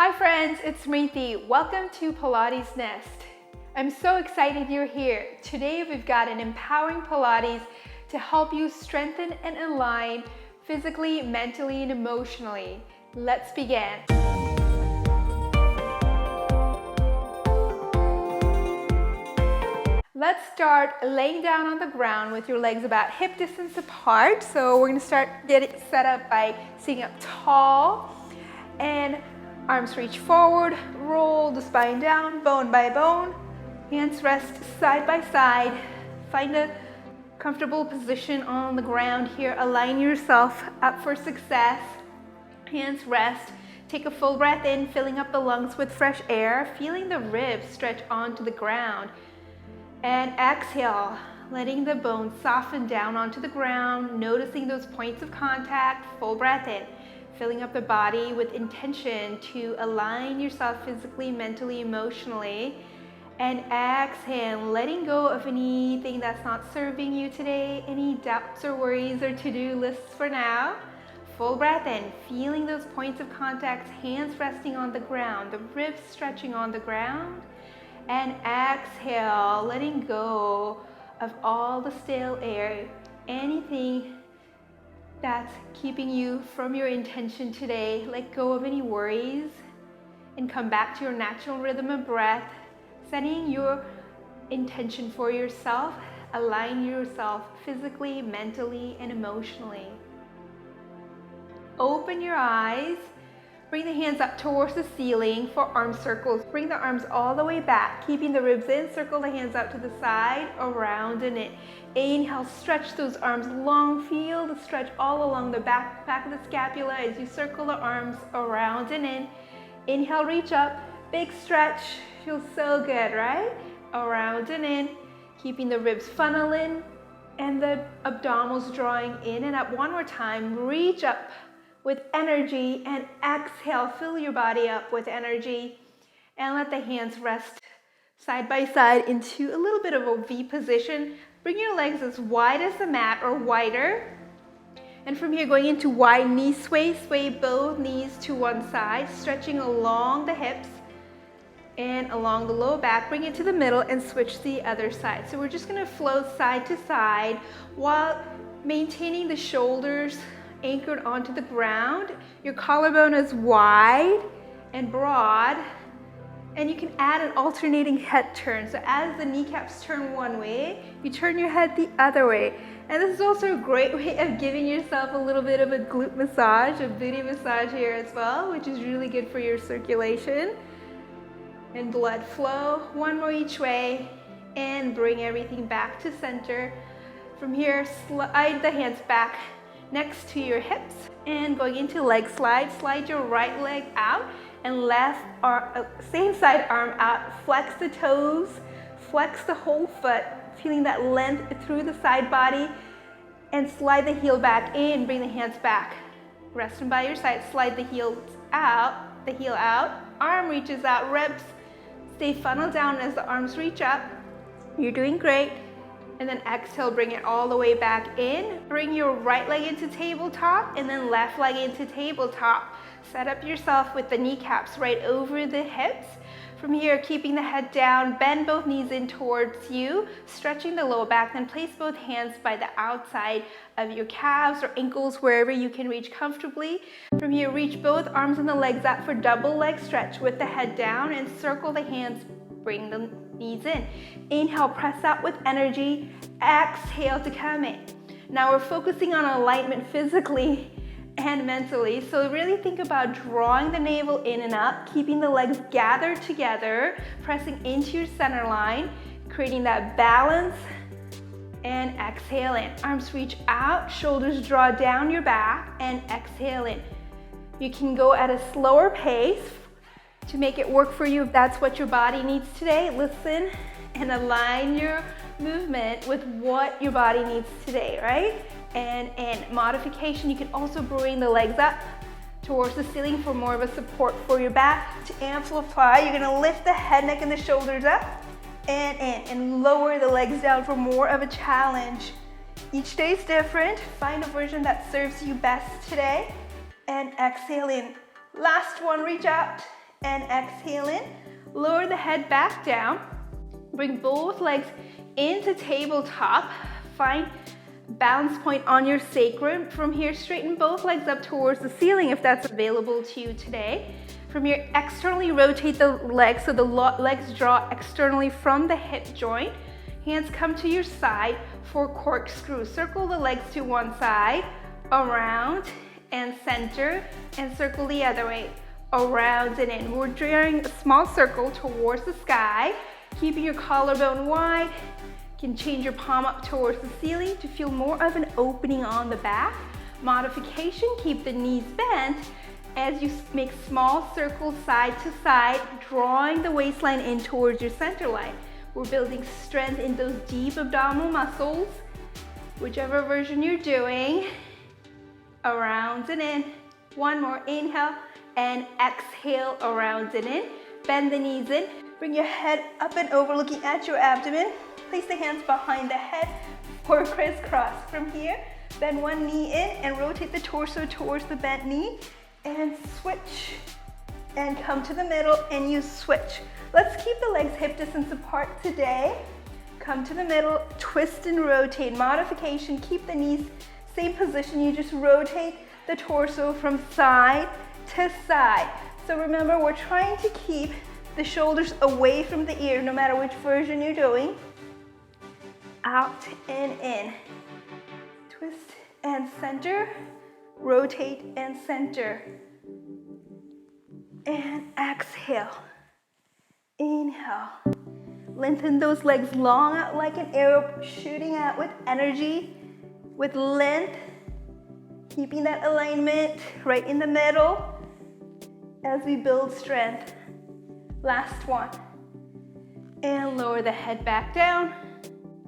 Hi friends, it's Smriti. Welcome to Pilates Nest. I'm so excited you're here. Today we've got an empowering Pilates to help you strengthen and align physically, mentally, and emotionally. Let's begin. Let's start laying down on the ground with your legs about hip distance apart. So we're going to start getting set up by sitting up tall and arms reach forward, roll the spine down, bone by bone. Hands rest side by side. Find a comfortable position on the ground here. Align yourself up for success. Hands rest. Take a full breath in, filling up the lungs with fresh air, feeling the ribs stretch onto the ground. And exhale, letting the bones soften down onto the ground, noticing those points of contact. Full breath in. Filling up the body with intention to align yourself physically, mentally, emotionally. And exhale, letting go of anything that's not serving you today, any doubts or worries or to-do lists for now. Full breath in, feeling those points of contact, hands resting on the ground, the ribs stretching on the ground. And exhale, letting go of all the stale air, anything that's keeping you from your intention today. Let go of any worries and come back to your natural rhythm of breath, setting your intention for yourself. Align yourself physically, mentally, and emotionally. Open your eyes. Bring the hands up towards the ceiling for arm circles. Bring the arms all the way back, keeping the ribs in. Circle the hands out to the side, around and in. Inhale, stretch those arms long. Feel the stretch all along the back of the scapula as you circle the arms around and in. Inhale, reach up, big stretch. Feels so good, right? Around and in, keeping the ribs funneling and the abdominals drawing in and up. One more time, reach up with energy and exhale, fill your body up with energy and let the hands rest side by side into a little bit of a V position. Bring your legs as wide as the mat or wider. And from here, going into wide knee sway, sway both knees to one side, stretching along the hips and along the low back. Bring it to the middle and switch to the other side. So we're just gonna flow side to side while maintaining the shoulders anchored onto the ground. Your collarbone is wide and broad, and you can add an alternating head turn. So as the kneecaps turn one way, you turn your head the other way. And this is also a great way of giving yourself a little bit of a glute massage, a booty massage here as well, which is really good for your circulation and blood flow. One more each way, and bring everything back to center. From here, slide the hands back next to your hips and going into leg slide. Slide your right leg out and left arm, same side arm out. Flex the toes, flex the whole foot, feeling that length through the side body, and slide the heel back in. Bring the hands back. Resting by your side, slide the heel out, arm reaches out, ribs stay funneled down as the arms reach up. You're doing great. And then exhale, bring it all the way back in. Bring your right leg into tabletop and then left leg into tabletop. Set up yourself with the kneecaps right over the hips. From here, keeping the head down, bend both knees in towards you, stretching the low back, then place both hands by the outside of your calves or ankles, wherever you can reach comfortably. From here, reach both arms and the legs up for double leg stretch with the head down and circle the hands, bring the knees in. Inhale, press out with energy. Exhale to come in. Now we're focusing on alignment physically and mentally. So really think about drawing the navel in and up, keeping the legs gathered together, pressing into your center line, creating that balance, and exhale in. Arms reach out, shoulders draw down your back, and exhale in. You can go at a slower pace to make it work for you if that's what your body needs today. Listen and align your movement with what your body needs today, right? And in modification, you can also bring the legs up towards the ceiling for more of a support for your back. To amplify, you're gonna lift the head, neck, and the shoulders up and in, and lower the legs down for more of a challenge. Each day is different. Find a version that serves you best today. And exhale in. Last one, reach out and exhale in. Lower the head back down. Bring both legs into tabletop. Find balance point on your sacrum. From here, straighten both legs up towards the ceiling if that's available to you today. From here, externally rotate the legs so the legs draw externally from the hip joint. Hands come to your side for corkscrew. Circle the legs to one side, around and center, and circle the other way, around and in. We're drawing a small circle towards the sky, keeping your collarbone wide. You can change your palm up towards the ceiling to feel more of an opening on the back. Modification, keep the knees bent as you make small circles side to side, drawing the waistline in towards your center line. We're building strength in those deep abdominal muscles, whichever version you're doing. Around and in. One more, inhale and exhale, around and in. Bend the knees in. Bring your head up and over, looking at your abdomen. Place the hands behind the head for crisscross. From here, bend one knee in and rotate the torso towards the bent knee. And switch. And come to the middle and you switch. Let's keep the legs hip distance apart today. Come to the middle, twist and rotate. Modification, keep the knees same position. You just rotate the torso from side to side. So remember, we're trying to keep the shoulders away from the ear, no matter which version you're doing. Out and in. Twist and center. Rotate and center. And exhale. Inhale. Lengthen those legs long out like an arrow, shooting out with energy, with length. Keeping that alignment right in the middle as we build strength. Last one. And lower the head back down.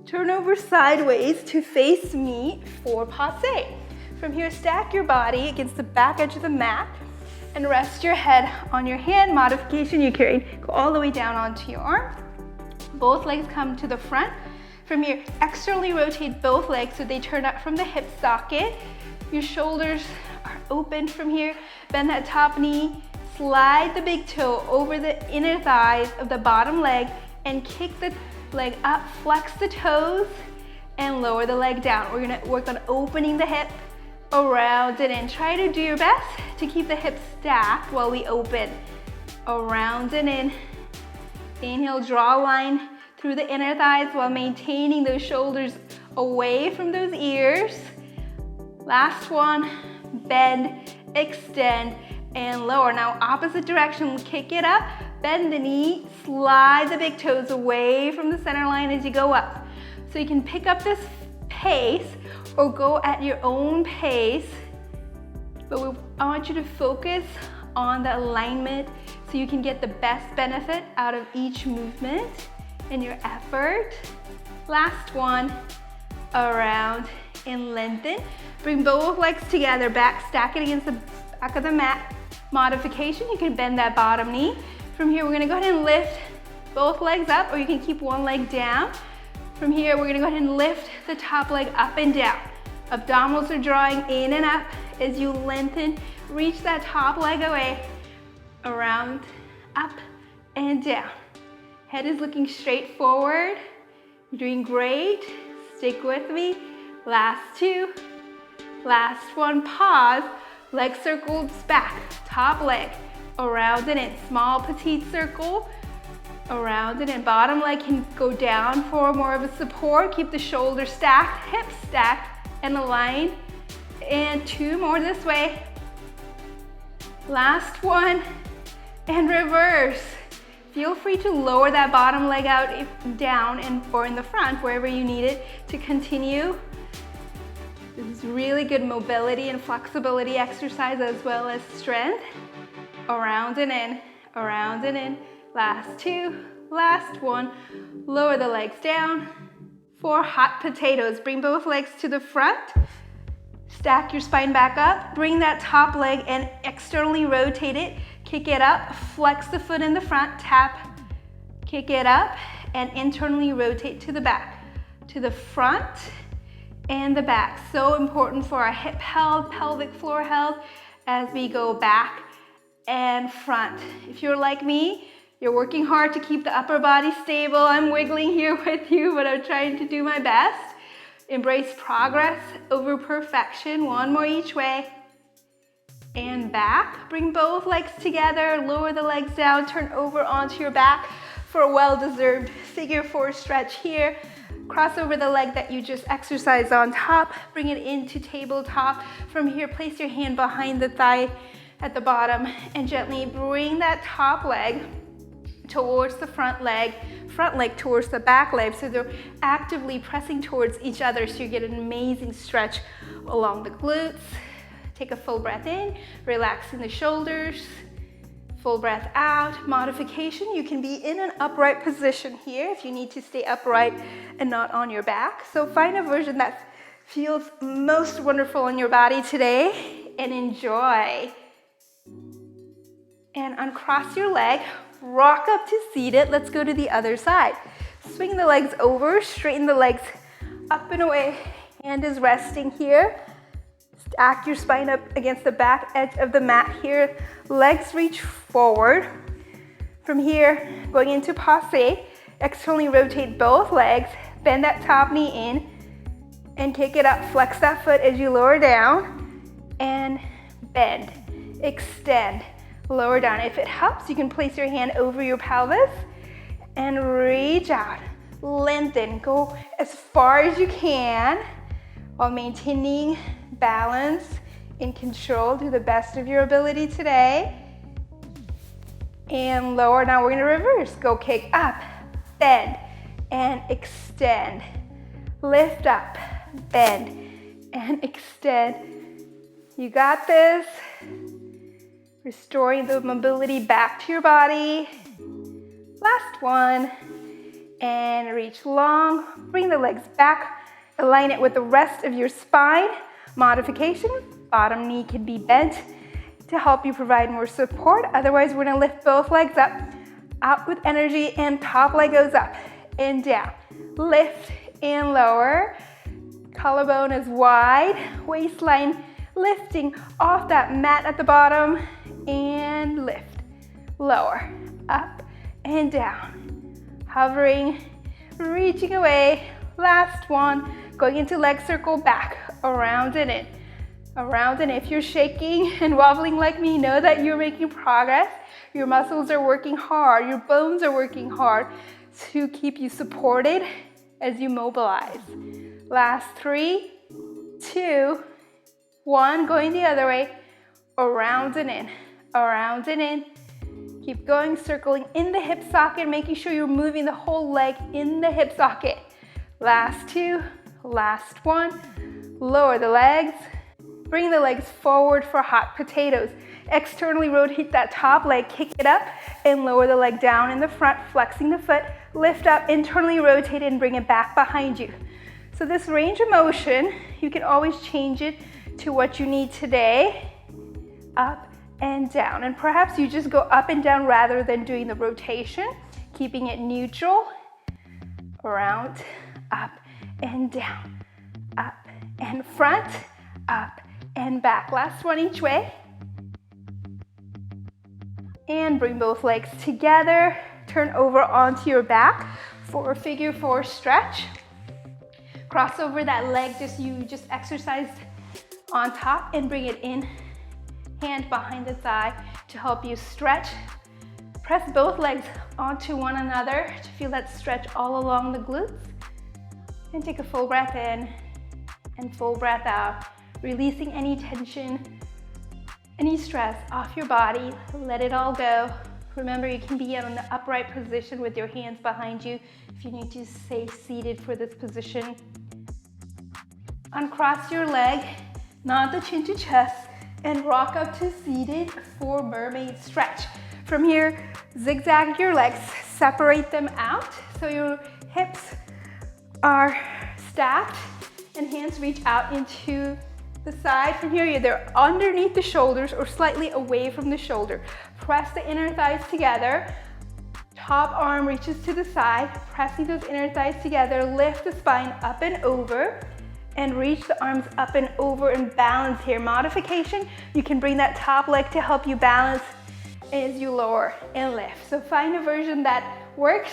Turn over sideways to face me for passe. From here, stack your body against the back edge of the mat and rest your head on your hand. Modification, you carry, go all the way down onto your arm. Both legs come to the front. From here, externally rotate both legs so they turn up from the hip socket. Your shoulders are open from here. Bend that top knee. Slide the big toe over the inner thighs of the bottom leg and kick the leg up. Flex the toes and lower the leg down. We're gonna work on opening the hip, around and in. Try to do your best to keep the hips stacked while we open. Around and in. Inhale, draw a line through the inner thighs while maintaining those shoulders away from those ears. Last one, bend, extend, and lower. Now opposite direction, kick it up, bend the knee, slide the big toes away from the center line as you go up. So you can pick up this pace or go at your own pace, but I want you to focus on the alignment so you can get the best benefit out of each movement and your effort. Last one, around and lengthen. Bring both legs together, back, stack it against the back of the mat. Modification, you can bend that bottom knee. From here, we're gonna go ahead and lift both legs up, or you can keep one leg down. From here, we're gonna go ahead and lift the top leg up and down. Abdominals are drawing in and up as you lengthen. Reach that top leg away, around, up, and down. Head is looking straight forward. You're doing great. Stick with me. Last two. Last one, pause. Leg circles back, top leg, around and in. Small petite circle, around and in. Bottom leg can go down for more of a support. Keep the shoulders stacked, hips stacked, and aligned. And two more this way. Last one, and reverse. Feel free to lower that bottom leg out down or in the front, wherever you need it, to continue. This is really good mobility and flexibility exercise as well as strength. Around and in, around and in. Last two, last one. Lower the legs down. For hot potatoes, bring both legs to the front. Stack your spine back up. Bring that top leg and externally rotate it. Kick it up, flex the foot in the front, tap, kick it up, and internally rotate to the back, to the front and the back. So important for our hip health, pelvic floor health as we go back and front. If you're like me, you're working hard to keep the upper body stable. I'm wiggling here with you, but I'm trying to do my best. Embrace progress over perfection. One more each way. And back. Bring both legs together. Lower the legs down. Turn over onto your back for a well-deserved figure four stretch here. Cross over the leg that you just exercised on top. Bring it into tabletop. From here, place your hand behind the thigh at the bottom and gently bring that top leg towards the front leg towards the back leg, so they're actively pressing towards each other, so you get an amazing stretch along the glutes. Take a full breath in, relaxing the shoulders. Full breath out. Modification, you can be in an upright position here if you need to stay upright and not on your back. So find a version that feels most wonderful on your body today and enjoy. And uncross your leg. Rock up to seated. Let's go to the other side. Swing the legs over, straighten the legs up and away. Hand is resting here. Stack your spine up against the back edge of the mat here. Legs reach forward. From here, going into passe, externally rotate both legs. Bend that top knee in and kick it up. Flex that foot as you lower down and bend, extend. Lower down. If it helps, you can place your hand over your pelvis and reach out. Lengthen. Go as far as you can while maintaining balance and control to the best of your ability today. And lower. Now we're going to reverse. Go kick up, bend, and extend. Lift up, bend, and extend. You got this. Restoring the mobility back to your body. Last one. And reach long. Bring the legs back. Align it with the rest of your spine. Modification. Bottom knee can be bent to help you provide more support. Otherwise, we're going to lift both legs up. Out with energy, and top leg goes up and down. Lift and lower. Collarbone is wide. Waistline lifting off that mat at the bottom. And lift, lower, up and down. Hovering, reaching away. Last one, going into leg circle back, around and in. Around and in. If you're shaking and wobbling like me, know that you're making progress. Your muscles are working hard, your bones are working hard to keep you supported as you mobilize. Last 3, 2, 1, going the other way, around and in. Around and in. Keep going, circling in the hip socket, making sure you're moving the whole leg in the hip socket. Last 2, last 1. Lower the legs. Bring the legs forward for hot potatoes. Externally rotate that top leg, kick it up, and lower the leg down in the front, flexing the foot. Lift up, internally rotate it, and bring it back behind you. So this range of motion, you can always change it to what you need today. Up and down, and perhaps you just go up and down rather than doing the rotation, keeping it neutral. Around, up and down, up and front, up and back. Last one each way. And bring both legs together. Turn over onto your back for a figure four stretch. Cross over that leg you just exercised on top and bring it in. Hand behind the thigh to help you stretch. Press both legs onto one another to feel that stretch all along the glutes. And take a full breath in and full breath out, releasing any tension, any stress off your body. Let it all go. Remember, you can be in an upright position with your hands behind you if you need to stay seated for this position. Uncross your leg, nod the chin to chest, and rock up to seated for mermaid stretch. From here, zigzag your legs, separate them out so your hips are stacked and hands reach out into the side. From here, either underneath the shoulders or slightly away from the shoulder. Press the inner thighs together. Top arm reaches to the side, pressing those inner thighs together. Lift the spine up and over. And reach the arms up and over and balance here. Modification, you can bring that top leg to help you balance as you lower and lift. So find a version that works.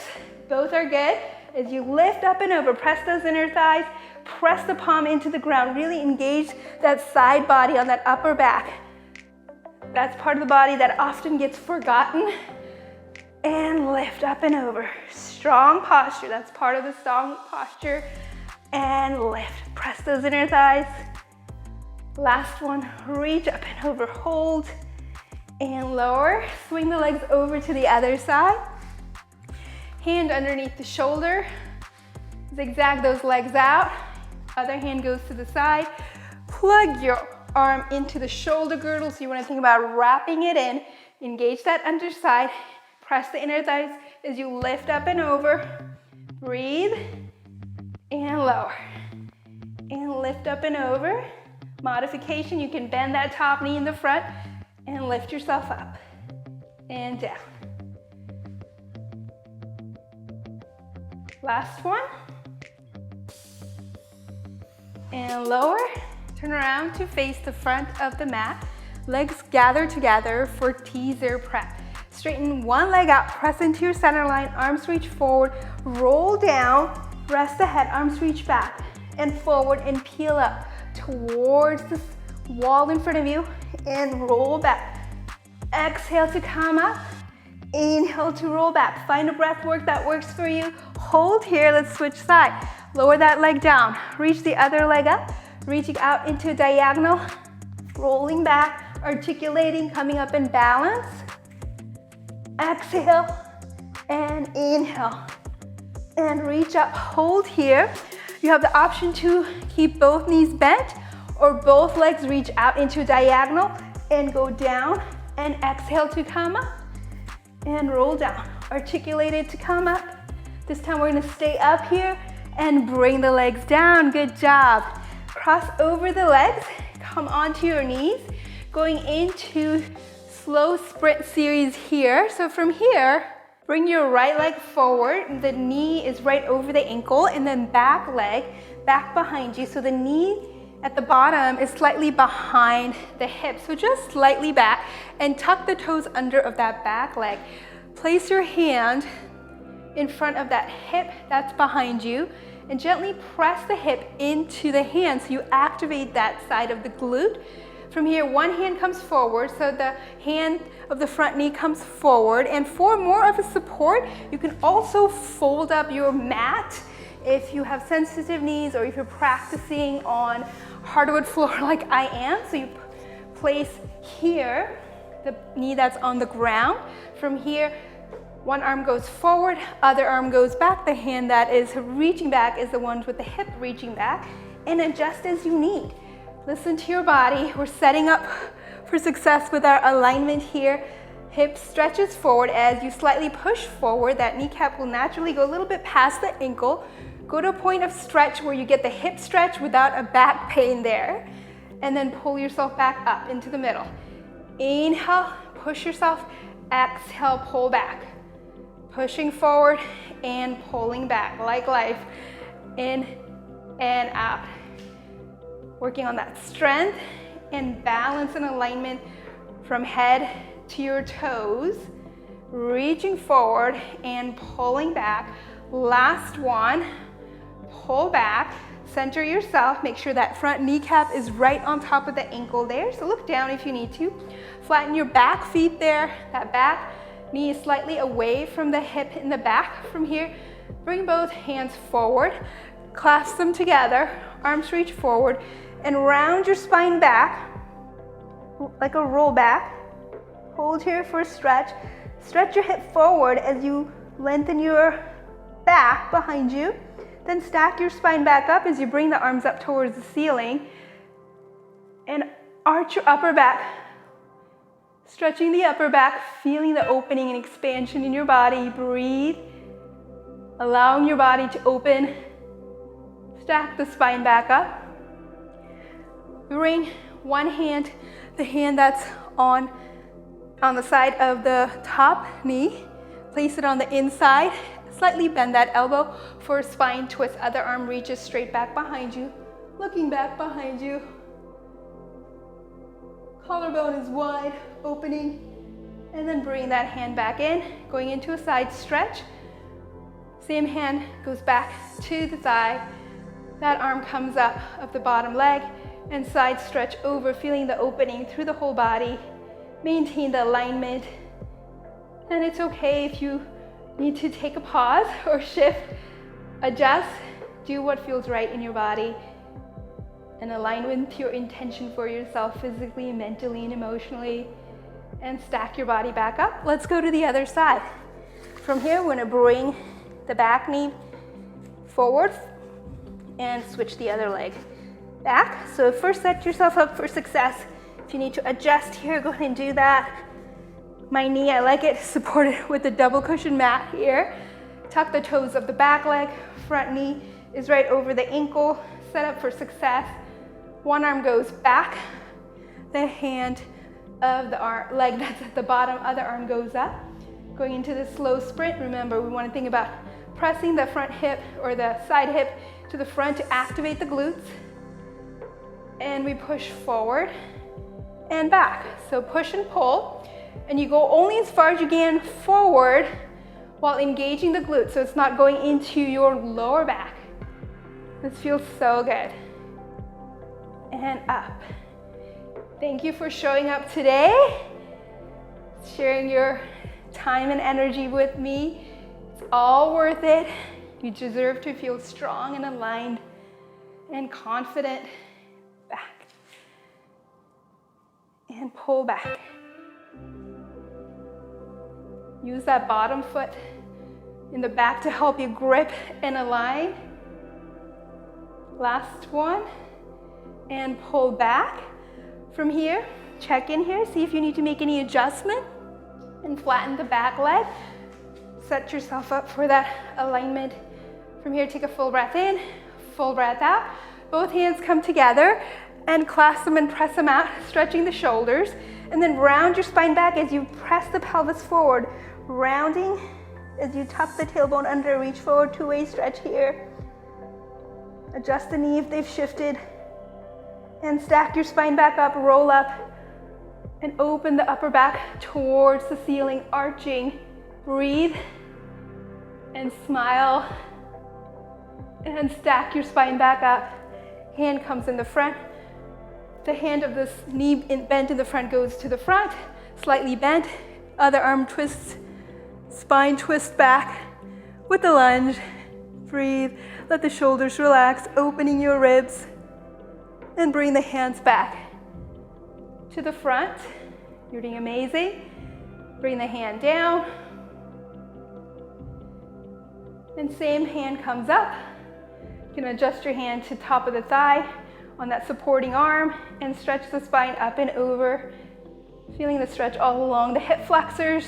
Both are good. As you lift up and over, press those inner thighs, press the palm into the ground, really engage that side body on that upper back. That's part of the body that often gets forgotten. And lift up and over. Strong posture, that's part of the strong posture. And lift, press those inner thighs. Last one, reach up and over, hold and lower. Swing the legs over to the other side. Hand underneath the shoulder. Zigzag those legs out. Other hand goes to the side. Plug your arm into the shoulder girdle. So you want to think about wrapping it in. Engage that underside. Press the inner thighs as you lift up and over. Breathe and lower. And lift up and over. Modification, you can bend that top knee in the front and lift yourself up and down. Last one. And lower. Turn around to face the front of the mat. Legs gather together for teaser prep. Straighten one leg out, press into your center line, arms reach forward, roll down, rest the head, arms reach back and forward and peel up towards the wall in front of you and roll back. Exhale to come up, inhale to roll back. Find a breath work that works for you. Hold here, let's switch side. Lower that leg down, reach the other leg up, reaching out into a diagonal, rolling back, articulating, coming up in balance. Exhale and inhale and reach up, hold here. You have the option to keep both knees bent or both legs reach out into a diagonal and go down and exhale to come up and roll down. Articulate it to come up. This time we're gonna stay up here and bring the legs down. Good job. Cross over the legs, come onto your knees, going into slow sprint series here. So from here, bring your right leg forward. The knee is right over the ankle and then back leg back behind you. So the knee at the bottom is slightly behind the hip. So just slightly back and tuck the toes under of that back leg. Place your hand in front of that hip that's behind you and gently press the hip into the hand so you activate that side of the glute. From here, one hand comes forward, so the hand of the front knee comes forward. And for more of a support, you can also fold up your mat if you have sensitive knees or if you're practicing on hardwood floor like I am. So you place here, the knee that's on the ground. From here, one arm goes forward, other arm goes back. The hand that is reaching back is the one with the hip reaching back. And adjust as you need. Listen to your body. We're setting up for success with our alignment here. Hip stretches forward as you slightly push forward. That kneecap will naturally go a little bit past the ankle. Go to a point of stretch where you get the hip stretch without a back pain there. And then pull yourself back up into the middle. Inhale, push yourself. Exhale, pull back. Pushing forward and pulling back like life. In and out. Working on that strength and balance and alignment from head to your toes. Reaching forward and pulling back. Last one, pull back, center yourself. Make sure that front kneecap is right on top of the ankle there. So look down if you need to. Flatten your back feet there. That back knee is slightly away from the hip in the back. From here, bring both hands forward. Clasp them together. Arms reach forward. And round your spine back like a roll back. Hold here for a stretch. Stretch your hip forward as you lengthen your back behind you. Then stack your spine back up as you bring the arms up towards the ceiling. And arch your upper back. Stretching the upper back, feeling the opening and expansion in your body. Breathe. Allowing your body to open. Stack the spine back up. Bring one hand, the hand that's on the side of the top knee. Place it on the inside. Slightly bend that elbow for a spine twist. Other arm reaches straight back behind you. Looking back behind you. Collarbone is wide, opening. And then bring that hand back in, going into a side stretch. Same hand goes back to the thigh. That arm comes up of the bottom leg and side stretch over, feeling the opening through the whole body. Maintain the alignment. And it's okay if you need to take a pause or shift, adjust, do what feels right in your body, and align with your intention for yourself physically, mentally, and emotionally. And stack your body back up. Let's go to the other side. From here, we're gonna bring the back knee forward and switch the other leg back. So first set yourself up for success. If you need to adjust here, go ahead and do that. My knee, I like it supported with a double cushion mat here. Tuck the toes of the back leg. Front knee is right over the ankle. Set up for success. One arm goes back. The hand of the leg that's at the bottom, other arm goes up. Going into the slow sprint, remember we want to think about pressing the front hip or the side hip to the front to activate the glutes. And we push forward and back. So push and pull, and you go only as far as you can forward while engaging the glutes, so it's not going into your lower back. This feels so good. And up. Thank you for showing up today, sharing your time and energy with me. It's all worth it. You deserve to feel strong and aligned and confident. Back. And pull back. Use that bottom foot in the back to help you grip and align. Last one. And pull back. From here, check in here, see if you need to make any adjustment, and flatten the back leg. Set yourself up for that alignment. From here, take a full breath in, full breath out. Both hands come together and clasp them and press them out, stretching the shoulders. And then round your spine back as you press the pelvis forward, rounding as you tuck the tailbone under, reach forward, two-way stretch here. Adjust the knee if they've shifted. And stack your spine back up, roll up, and open the upper back towards the ceiling, arching. Breathe and smile. And stack your spine back up. Hand comes in the front. The hand of this knee bent in the front goes to the front, slightly bent. Other arm twists, spine twist back with the lunge. Breathe, let the shoulders relax, opening your ribs. And bring the hands back to the front. You're doing amazing. Bring the hand down. And same hand comes up. You can adjust your hand to top of the thigh on that supporting arm and stretch the spine up and over. Feeling the stretch all along the hip flexors.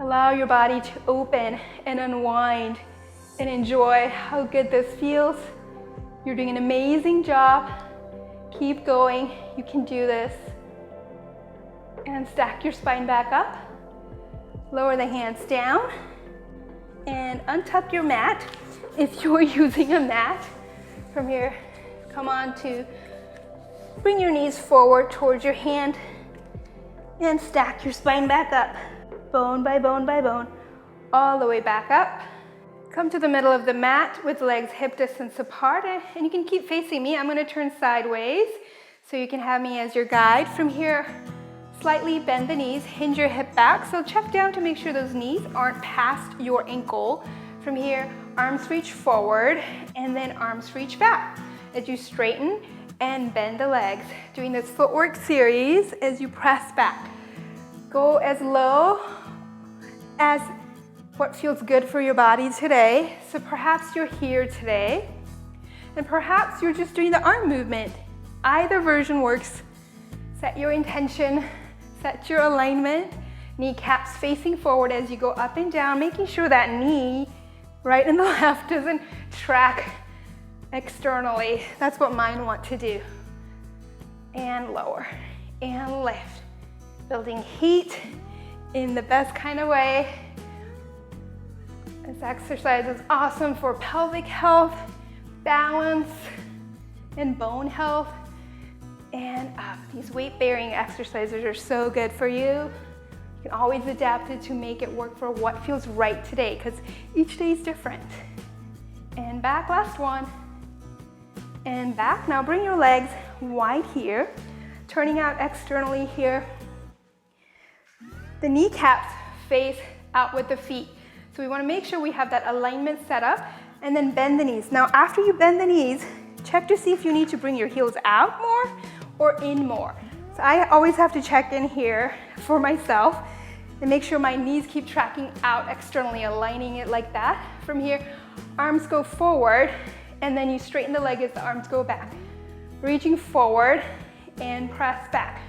Allow your body to open and unwind and enjoy how good this feels. You're doing an amazing job. Keep going. You can do this. And stack your spine back up. Lower the hands down. And untuck your mat if you're using a mat. From here, come on to bring your knees forward towards your hand. And stack your spine back up. Bone by bone by bone. All the way back up. Come to the middle of the mat with legs hip distance apart, and you can keep facing me. I'm going to turn sideways so you can have me as your guide. From here, slightly bend the knees, hinge your hip back. So check down to make sure those knees aren't past your ankle. From here, arms reach forward and then arms reach back as you straighten and bend the legs. Doing this footwork series as you press back. Go as low as what feels good for your body today. So perhaps you're here today, and perhaps you're just doing the arm movement. Either version works. Set your intention, set your alignment, kneecaps facing forward as you go up and down, making sure that knee right and the left doesn't track externally. That's what mine want to do. And lower, and lift. Building heat in the best kind of way. This exercise is awesome for pelvic health, balance, and bone health. And up. These weight-bearing exercises are so good for you. You can always adapt it to make it work for what feels right today, because each day is different. And back, last one. And back. Now bring your legs wide here, turning out externally here. The kneecaps face out with the feet. So we want to make sure we have that alignment set up, and then bend the knees. Now after you bend the knees, check to see if you need to bring your heels out more or in more. So I always have to check in here for myself and make sure my knees keep tracking out externally, aligning it like that. From here, arms go forward, and then you straighten the leg as the arms go back. Reaching forward and press back.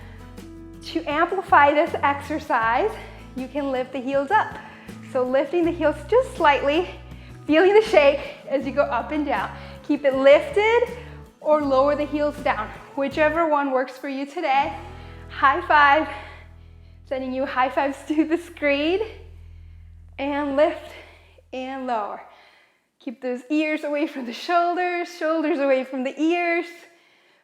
To amplify this exercise, you can lift the heels up. So lifting the heels just slightly, feeling the shake as you go up and down. Keep it lifted or lower the heels down, whichever one works for you today. High five, sending you high fives to the screen, and lift and lower. Keep those ears away from the shoulders, shoulders away from the ears.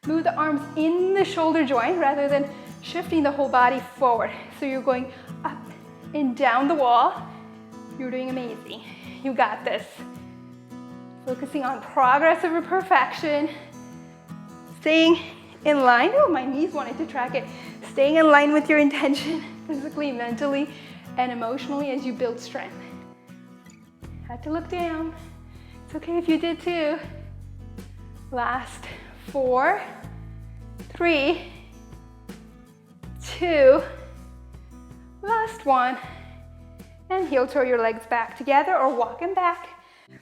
Move the arms in the shoulder joint rather than shifting the whole body forward. So you're going up and down the wall. You're doing amazing. You got this. Focusing on progress over perfection. Staying in line. Oh, my knees wanted to track it. Staying in line with your intention, physically, mentally, and emotionally as you build strength. Had to look down. It's okay if you did too. Last 4, 3, 2, last one. And heel toe your legs back together or walk them back.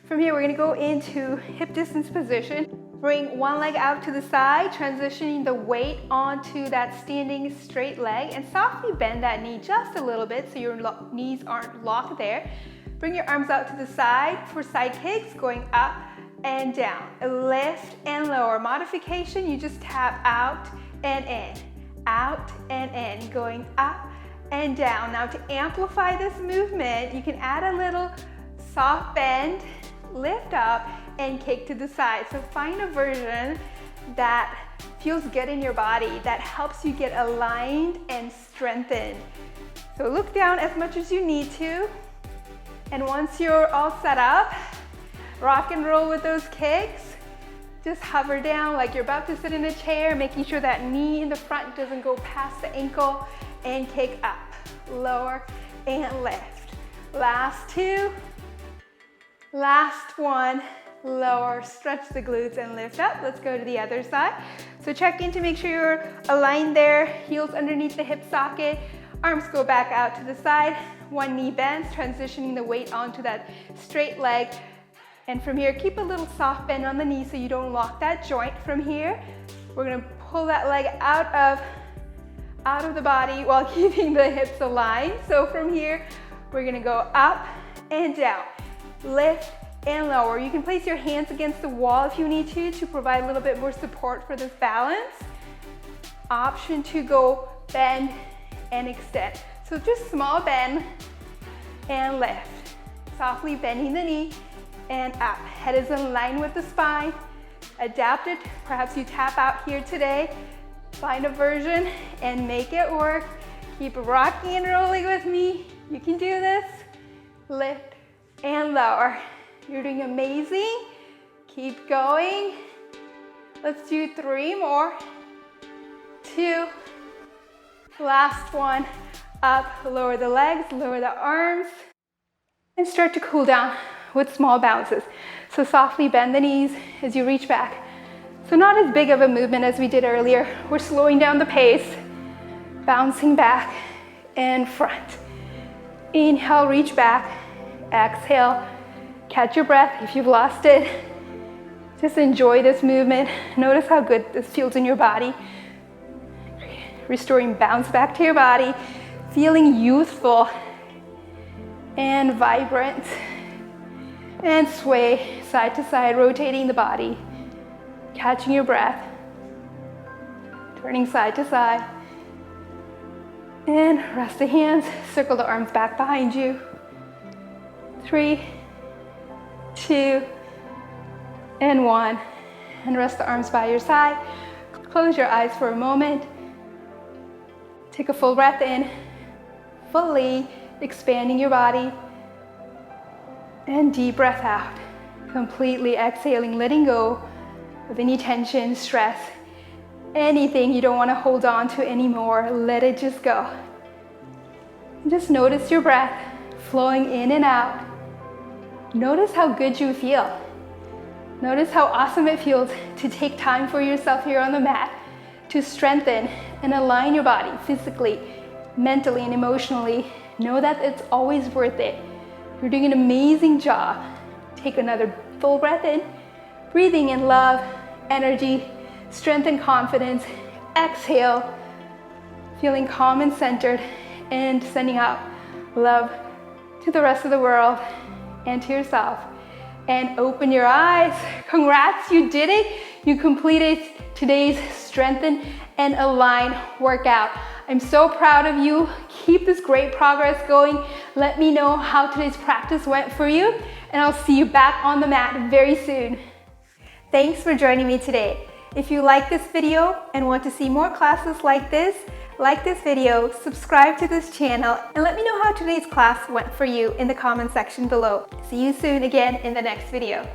From here, we're gonna go into hip distance position. Bring one leg out to the side, transitioning the weight onto that standing straight leg, and softly bend that knee just a little bit so your knees aren't locked there. Bring your arms out to the side for side kicks, going up and down. Lift and lower. Modification, you just tap out and in, going up and down. Now to amplify this movement, you can add a little soft bend, lift up, and kick to the side. So find a version that feels good in your body, that helps you get aligned and strengthened. So look down as much as you need to. And once you're all set up, rock and roll with those kicks. Just hover down like you're about to sit in a chair, making sure that knee in the front doesn't go past the ankle, and kick up, lower, and lift. Last 2, last 1, lower, stretch the glutes and lift up. Let's go to the other side. So check in to make sure you're aligned there, heels underneath the hip socket, arms go back out to the side, one knee bends, transitioning the weight onto that straight leg. And from here, keep a little soft bend on the knee so you don't lock that joint. From here, we're gonna pull that leg out of the body while keeping the hips aligned. So from here, we're gonna go up and down, lift and lower. You can place your hands against the wall if you need to provide a little bit more support for this balance. Option to go bend and extend. So just small bend and lift. Softly bending the knee and up. Head is in line with the spine. Adapt it. Perhaps you tap out here today. Find a version and make it work. Keep rocking and rolling with me. You can do this. Lift and lower. You're doing amazing. Keep going. Let's do 3 more. 2. Last one. Up, lower the legs, lower the arms, and start to cool down with small bounces. So softly bend the knees as you reach back. So not as big of a movement as we did earlier. We're slowing down the pace, bouncing back and front. Inhale, reach back. Exhale, catch your breath if you've lost it. Just enjoy this movement. Notice how good this feels in your body. Restoring bounce back to your body, feeling youthful and vibrant. And sway side to side, rotating the body, catching your breath, turning side to side. And rest the hands, circle the arms back behind you. 3, 2, and 1. And rest the arms by your side. Close your eyes for a moment. Take a full breath in, fully, expanding your body. And deep breath out, completely exhaling, letting go of any tension, stress, anything you don't want to hold on to anymore. Let it just go. And just notice your breath flowing in and out. Notice how good you feel. Notice how awesome it feels to take time for yourself here on the mat to strengthen and align your body physically, mentally, and emotionally. Know that it's always worth it. You're doing an amazing job. Take another full breath in, breathing in love, energy, strength, and confidence. Exhale, feeling calm and centered, and sending out love to the rest of the world and to yourself. And open your eyes. Congrats, you did it. You completed today's strengthen and align workout. I'm so proud of you. Keep this great progress going. Let me know how today's practice went for you, and I'll see you back on the mat very soon. Thanks for joining me today. If you like this video and want to see more classes like this video, subscribe to this channel, and let me know how today's class went for you in the comment section below. See you soon again in the next video.